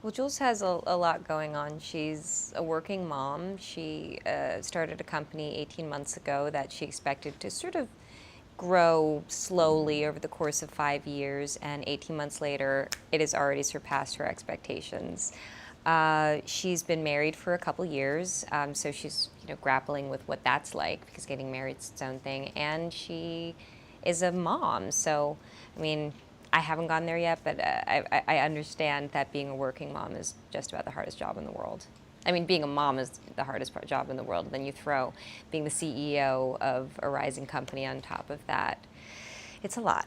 Well, Jules has a lot going on. She's a working mom. She started a company 18 months ago that she expected to sort of grow slowly over the course of 5 years, and 18 months later, it has already surpassed her expectations. She's been married for a couple years, so she's grappling with what that's like because getting married is its own thing, and she is a mom. So, I mean, I haven't gone there yet, but I understand that being a working mom is just about the hardest job in the world. I mean, being a mom is the hardest job in the world. Then you throw being the CEO of a rising company on top of that. It's a lot.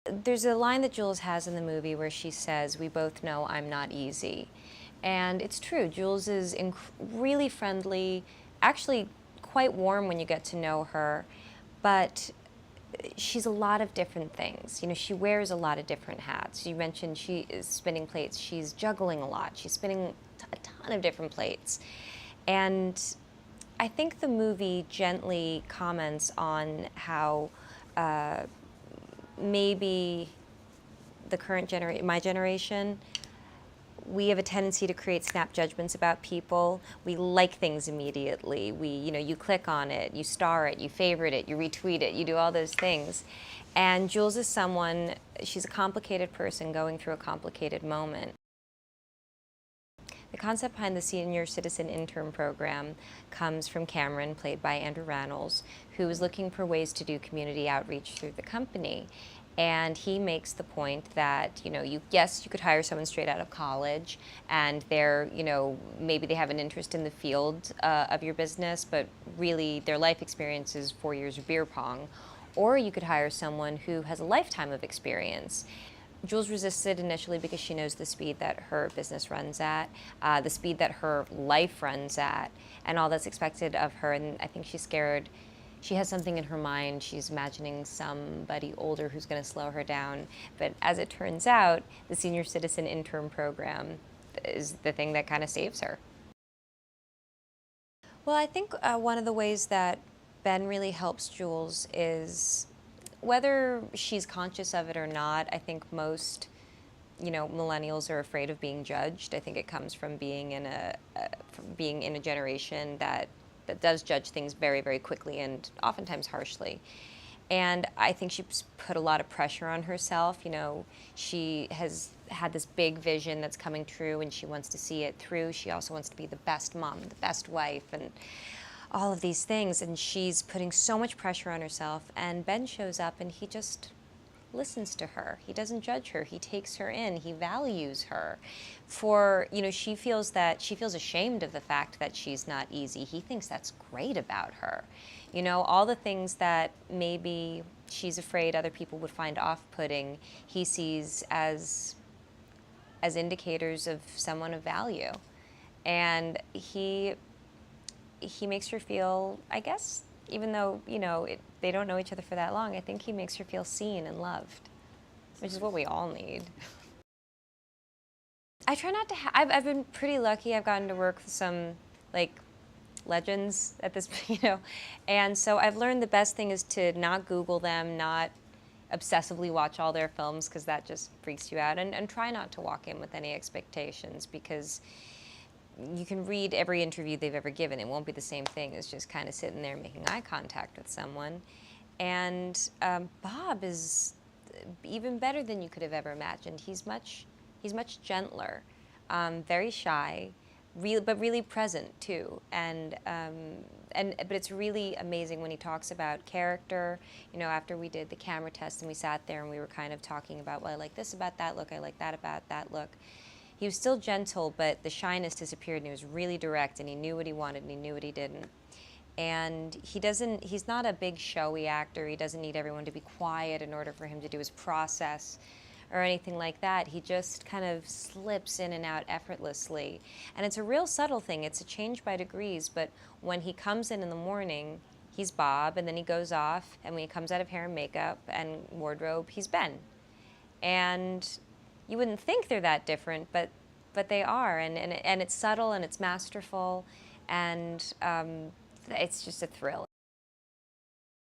There's a line that Jules has in the movie where she says, "We both know I'm not easy." And it's true. Jules is really friendly, actually quite warm when you get to know her, but she's a lot of different things. She wears a lot of different hats. You mentioned she is spinning plates. She's juggling a lot. She's spinning a ton of different plates. And I think the movie gently comments on how maybe the current generation, my generation, we have a tendency to create snap judgments about people. We like things immediately. You click on it, you star it, you favorite it, you retweet it, you do all those things. And Jules is someone, she's a complicated person going through a complicated moment. The concept behind the Senior Citizen Intern program comes from Cameron, played by Andrew Rannells, who is looking for ways to do community outreach through the company. And he makes the point that, yes, you could hire someone straight out of college and they're, maybe they have an interest in the field of your business, but really their life experience is 4 years of beer pong. Or you could hire someone who has a lifetime of experience. Jules resisted initially because she knows the speed that her business runs at, the speed that her life runs at, and all that's expected of her. And I think she's scared. She has something in her mind. She's imagining somebody older who's going to slow her down. But as it turns out, the Senior Citizen Intern program is the thing that kind of saves her. Well, I think one of the ways that Ben really helps Jules is whether she's conscious of it or not. I think most millennials are afraid of being judged. I think it comes from being in a generation that does judge things very, very quickly and oftentimes harshly. And I think she's put a lot of pressure on herself. She has had this big vision that's coming true and she wants to see it through. She also wants to be the best mom, the best wife, and all of these things. And she's putting so much pressure on herself. And Ben shows up and he just listens to her. He doesn't judge her. He takes her in. He values her. She feels ashamed of the fact that she's not easy. He thinks that's great about her. All the things that maybe she's afraid other people would find off-putting, he sees as indicators of someone of value. And he makes her feel, I guess, even though, they don't know each other for that long, I think he makes her feel seen and loved, which is what we all need. I try not to I've been pretty lucky. I've gotten to work with some, legends at this, and so I've learned the best thing is to not Google them, not obsessively watch all their films, because that just freaks you out, and try not to walk in with any expectations, because you can read every interview they've ever given. It won't be the same thing as just kind of sitting there making eye contact with someone. And Bob is even better than you could have ever imagined. He's much gentler, very shy, but really present too. But it's really amazing when he talks about character. After we did the camera test and we sat there and we were kind of talking about, well, I like this about that look, I like that about that look. He was still gentle, but the shyness disappeared, and he was really direct, and he knew what he wanted, and he knew what he didn't. And he's not a big showy actor. He doesn't need everyone to be quiet in order for him to do his process or anything like that. He just kind of slips in and out effortlessly. And it's a real subtle thing. It's a change by degrees, but when he comes in the morning, he's Bob, and then he goes off, and when he comes out of hair and makeup and wardrobe, he's Ben. And you wouldn't think they're that different, but they are, and it's subtle and it's masterful, and it's just a thrill.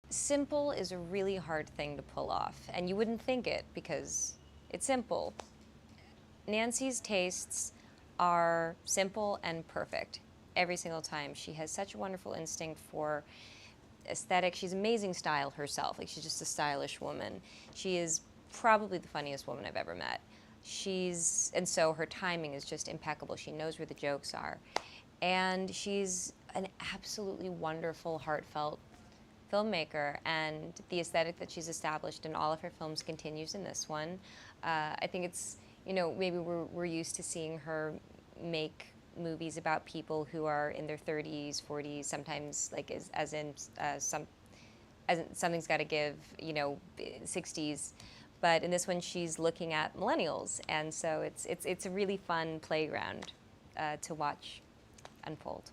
Simple is a really hard thing to pull off, and you wouldn't think it because it's simple. Nancy's tastes are simple and perfect every single time. She has such a wonderful instinct for aesthetic. She's amazing style herself. Like, she's just a stylish woman. She is probably the funniest woman I've ever met. And so her timing is just impeccable. She knows where the jokes are. And she's an absolutely wonderful, heartfelt filmmaker, and the aesthetic that she's established in all of her films continues in this one. I think it's, maybe we're used to seeing her make movies about people who are in their 30s, 40s, sometimes like as in something's got to give, 60s. But in this one, she's looking at millennials, and so it's a really fun playground to watch unfold.